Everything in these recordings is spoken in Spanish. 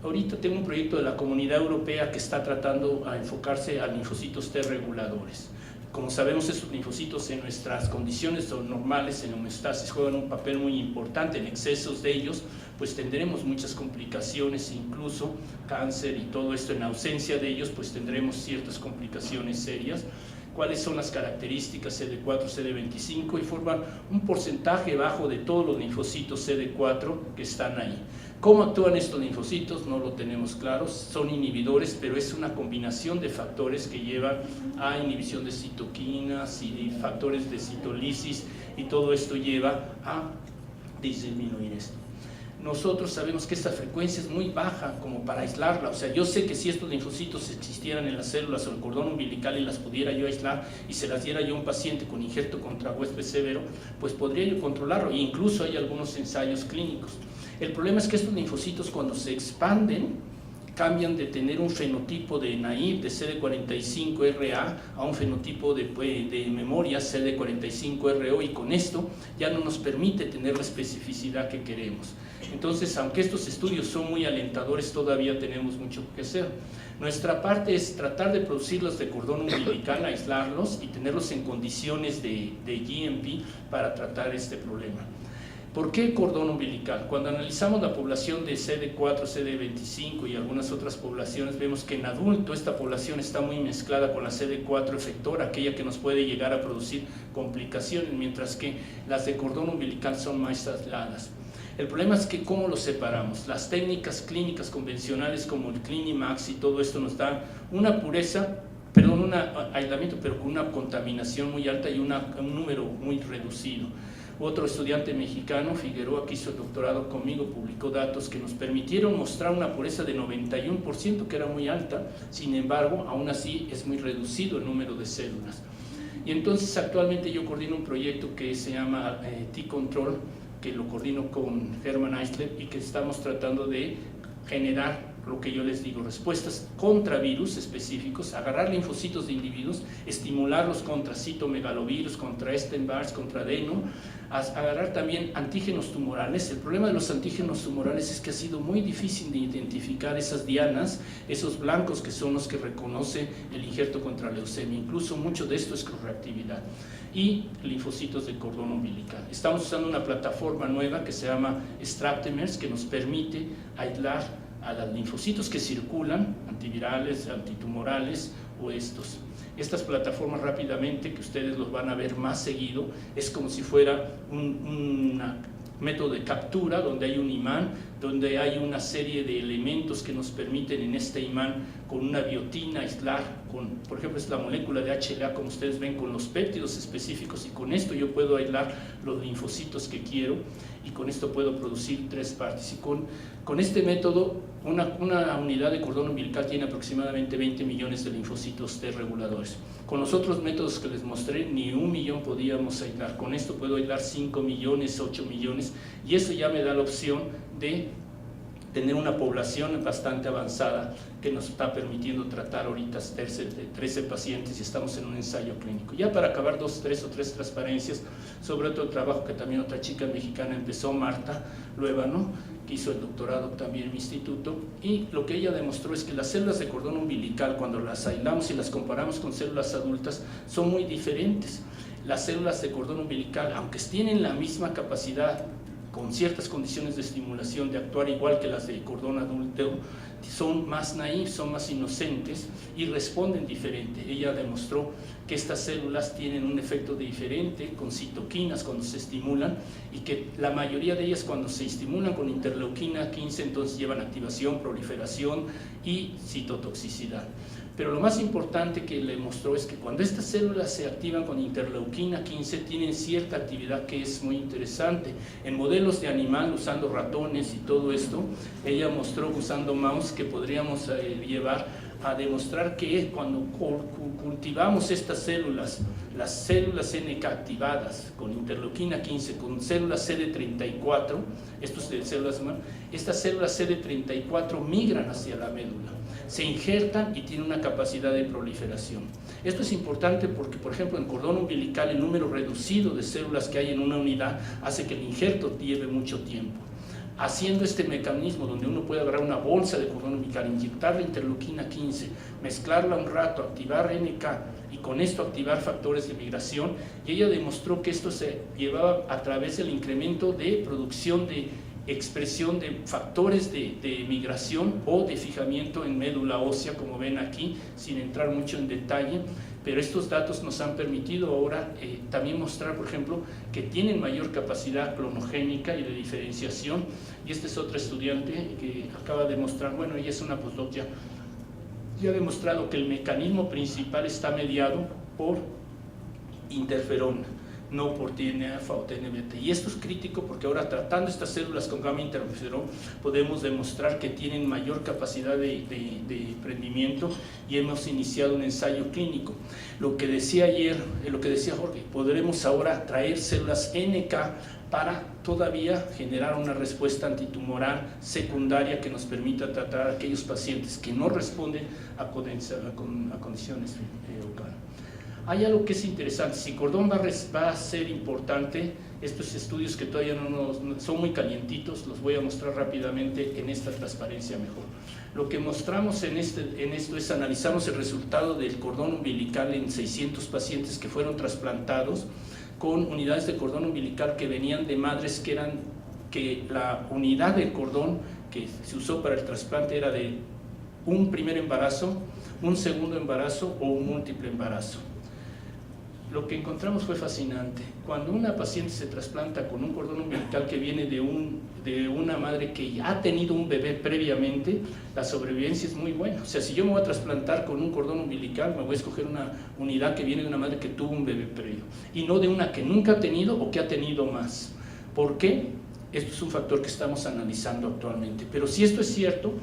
ahorita tengo un proyecto de la Comunidad Europea que está tratando a enfocarse a linfocitos T reguladores. Como sabemos, esos linfocitos en nuestras condiciones normales, en homeostasis, juegan un papel muy importante. En excesos de ellos, pues tendremos muchas complicaciones, incluso cáncer y todo esto. En ausencia de ellos, pues tendremos ciertas complicaciones serias. ¿Cuáles son las características CD4, CD25? Y forman un porcentaje bajo de todos los linfocitos CD4 que están ahí. ¿Cómo actúan estos linfocitos? No lo tenemos claro, son inhibidores, pero es una combinación de factores que llevan a inhibición de citoquinas y factores de citolisis, y todo esto lleva a disminuir esto. Nosotros sabemos que esta frecuencia es muy baja como para aislarla. O sea, yo sé que si estos linfocitos existieran en las células o el cordón umbilical y las pudiera yo aislar y se las diera yo a un paciente con injerto contra huésped severo, pues podría yo controlarlo, e incluso hay algunos ensayos clínicos. El problema es que estos linfocitos, cuando se expanden, cambian de tener un fenotipo de naive, de CD45RA, a un fenotipo de memoria CD45RO, y con esto ya no nos permite tener la especificidad que queremos. Entonces, aunque estos estudios son muy alentadores, todavía tenemos mucho que hacer. Nuestra parte es tratar de producirlos de cordón umbilical, aislarlos y tenerlos en condiciones de GMP para tratar este problema. ¿Por qué cordón umbilical? Cuando analizamos la población de CD4, CD25 y algunas otras poblaciones, vemos que en adulto esta población está muy mezclada con la CD4 efectora, aquella que nos puede llegar a producir complicaciones, mientras que las de cordón umbilical son más aisladas. El problema es que ¿cómo los separamos? Las técnicas clínicas convencionales como el Clinimax y todo esto nos dan una pureza, perdón, un aislamiento, pero con una contaminación muy alta y un número muy reducido. Otro estudiante mexicano, Figueroa, que hizo el doctorado conmigo, publicó datos que nos permitieron mostrar una pureza de 91%, que era muy alta. Sin embargo, aún así es muy reducido el número de células. Y entonces actualmente yo coordino un proyecto que se llama T-Control, que lo coordino con Hermann Eisler, y que estamos tratando de generar lo que yo les digo, respuestas contra virus específicos, agarrar linfocitos de individuos, estimularlos contra citomegalovirus, contra Epstein-Barr, contra adeno, agarrar también antígenos tumorales. El problema de los antígenos tumorales es que ha sido muy difícil de identificar esas dianas, esos blancos que son los que reconoce el injerto contra leucemia. Incluso mucho de esto es cross-reactividad. Y linfocitos de cordón umbilical. Estamos usando una plataforma nueva que se llama Straptamers, que nos permite aislar a los linfocitos que circulan, antivirales, antitumorales o estos. Estas plataformas, rápidamente, que ustedes los van a ver más seguido, es como si fuera un método de captura donde hay un imán, donde hay una serie de elementos que nos permiten en este imán con una biotina aislar, por ejemplo es la molécula de HLA, como ustedes ven, con los péptidos específicos, y con esto yo puedo aislar los linfocitos que quiero, y con esto puedo producir 3 partes. Y con este método, una unidad de cordón umbilical tiene aproximadamente 20 millones de linfocitos T reguladores. Con los otros métodos que les mostré, ni 1 millón podíamos aislar. Con esto puedo aislar 5 millones, 8 millones, y eso ya me da la opción de tener una población bastante avanzada que nos está permitiendo tratar ahorita 13 pacientes, y estamos en un ensayo clínico. Ya para acabar, 3 transparencias sobre otro trabajo que también otra chica mexicana empezó, Marta Luébano, que hizo el doctorado también en mi instituto, y lo que ella demostró es que las células de cordón umbilical, cuando las aislamos y las comparamos con células adultas, son muy diferentes. Las células de cordón umbilical, aunque tienen la misma capacidad, con ciertas condiciones de estimulación, de actuar igual que las de cordón adulto, son más naïves, son más inocentes y responden diferente. Ella demostró que estas células tienen un efecto diferente con citoquinas cuando se estimulan, y que la mayoría de ellas, cuando se estimulan con interleuquina 15, entonces llevan activación, proliferación y citotoxicidad. Pero lo más importante que le mostró es que cuando estas células se activan con interleuquina 15, tienen cierta actividad que es muy interesante. En modelos de animal, usando ratones y todo esto, ella mostró, usando mouse, que podríamos llevar a demostrar que cuando cultivamos estas células, las células NK activadas con interleuquina 15, con células CD34, estas células CD34 migran hacia la médula, se injertan y tienen una capacidad de proliferación. Esto es importante porque, por ejemplo, en cordón umbilical, el número reducido de células que hay en una unidad hace que el injerto lleve mucho tiempo. haciendo este mecanismo donde uno puede agarrar una bolsa de cordón umbilical, inyectarle interleuquina 15, mezclarla un rato, activar NK y con esto activar factores de migración, y ella demostró que esto se llevaba a través del incremento de producción de expresión de factores de migración o de fijamiento en médula ósea, como ven aquí, sin entrar mucho en detalle, pero estos datos nos han permitido ahora también mostrar, por ejemplo, que tienen mayor capacidad clonogénica y de diferenciación, y este es otro estudiante que acaba de mostrar, bueno, ella es una postdoc ya ha demostrado que el mecanismo principal está mediado por interferona, no por TNF o TNBT, y esto es crítico porque ahora tratando estas células con gamma interferón podemos demostrar que tienen mayor capacidad de prendimiento, y hemos iniciado un ensayo clínico. Lo que decía ayer, lo que decía Jorge, podremos ahora traer células NK para todavía generar una respuesta antitumoral secundaria que nos permita tratar a aquellos pacientes que no responden a condiciones locales. Hay algo que es interesante, si cordón va a ser importante, estos estudios que todavía no son muy calientitos, los voy a mostrar rápidamente en esta transparencia mejor. Lo que mostramos en esto es analizamos el resultado del cordón umbilical en 600 pacientes que fueron trasplantados con unidades de cordón umbilical que venían de madres que la unidad del cordón que se usó para el trasplante era de un primer embarazo, un segundo embarazo o un múltiple embarazo. Lo que encontramos fue fascinante. Cuando una paciente se trasplanta con un cordón umbilical que viene de una madre que ya ha tenido un bebé previamente, la sobrevivencia es muy buena. O sea, si yo me voy a trasplantar con un cordón umbilical, me voy a escoger una unidad que viene de una madre que tuvo un bebé previo, y no de una que nunca ha tenido o que ha tenido más. ¿Por qué? Esto es un factor que estamos analizando actualmente. Pero si esto es cierto,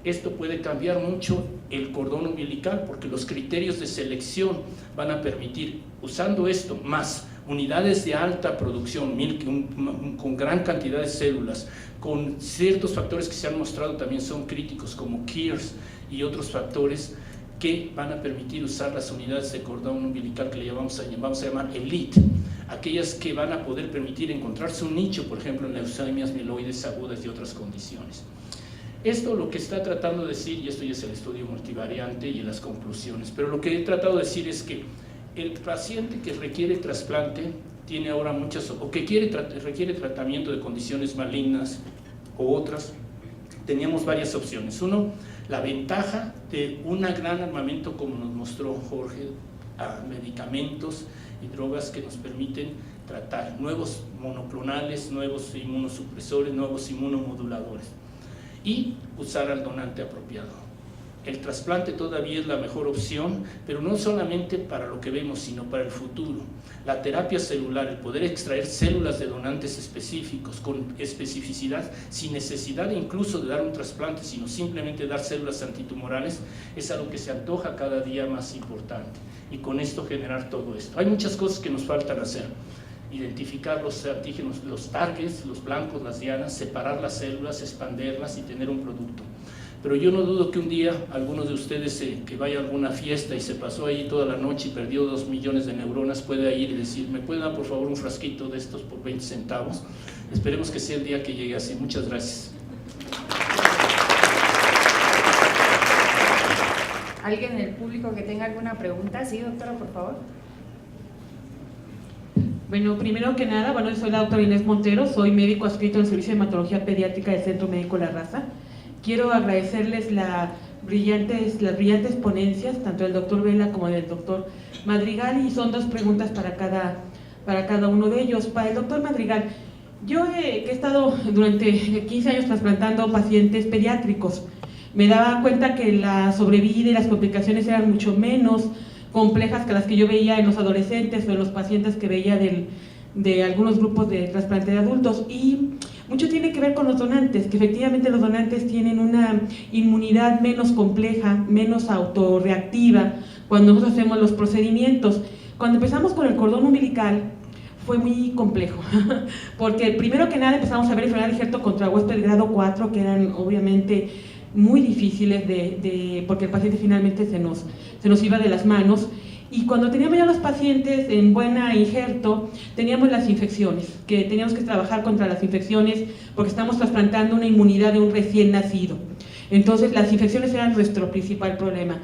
esto puede cambiar mucho el cordón umbilical, porque los criterios de selección van a permitir, usando esto más unidades de alta producción, con gran cantidad de células, con ciertos factores que se han mostrado también son críticos, como KIRS y otros factores que van a permitir usar las unidades de cordón umbilical que le vamos a llamar elite, aquellas que van a poder permitir encontrarse un nicho, por ejemplo, en leucemias mieloides agudas y otras condiciones. Esto lo que está tratando de decir, y esto ya es el estudio multivariante y en las conclusiones, pero lo que he tratado de decir es que el paciente que requiere trasplante tiene ahora o que requiere tratamiento de condiciones malignas o otras, teníamos varias opciones. Uno, la ventaja de un gran armamento, como nos mostró Jorge, a medicamentos y drogas que nos permiten tratar nuevos monoclonales, nuevos inmunosupresores, nuevos inmunomoduladores, y usar al donante apropiado. El trasplante todavía es la mejor opción, pero no solamente para lo que vemos, sino para el futuro. La terapia celular, el poder extraer células de donantes específicos, con especificidad, sin necesidad incluso de dar un trasplante, sino simplemente dar células antitumorales, es algo que se antoja cada día más importante. Y con esto generar todo esto. Hay muchas cosas que nos faltan hacer. Identificar los antígenos, los targets, los blancos, las dianas, separar las células, expanderlas y tener un producto. Pero yo no dudo que un día algunos de ustedes que vaya a alguna fiesta y se pasó ahí toda la noche y perdió 2 millones de neuronas, pueda ir y decir, ¿me puede dar por favor un frasquito de estos por 20 centavos? Esperemos que sea el día que llegue así. Muchas gracias. ¿Alguien en el público que tenga alguna pregunta? Sí, doctora, por favor. Bueno, primero que nada, soy la doctora Inés Montero, soy médico adscrito al Servicio de Hematología Pediátrica del Centro Médico La Raza. Quiero agradecerles las brillantes ponencias, tanto del doctor Vela como del doctor Madrigal, y son 2 preguntas para cada uno de ellos. Para el doctor Madrigal, yo he estado durante 15 años trasplantando pacientes pediátricos. Me daba cuenta que la sobrevida y las complicaciones eran mucho menos complejas que las que yo veía en los adolescentes o en los pacientes que veía de algunos grupos de trasplante de adultos, y mucho tiene que ver con los donantes, que efectivamente los donantes tienen una inmunidad menos compleja, menos autorreactiva cuando nosotros hacemos los procedimientos. Cuando empezamos con el cordón umbilical fue muy complejo, porque primero que nada empezamos a ver enfermedad de injerto contra huésped grado 4, que eran obviamente muy difíciles porque el paciente finalmente se nos iba de las manos, Y cuando teníamos ya los pacientes en buena injerto, teníamos las infecciones, que teníamos que trabajar contra las infecciones porque estamos trasplantando una inmunidad de un recién nacido. Entonces las infecciones eran nuestro principal problema.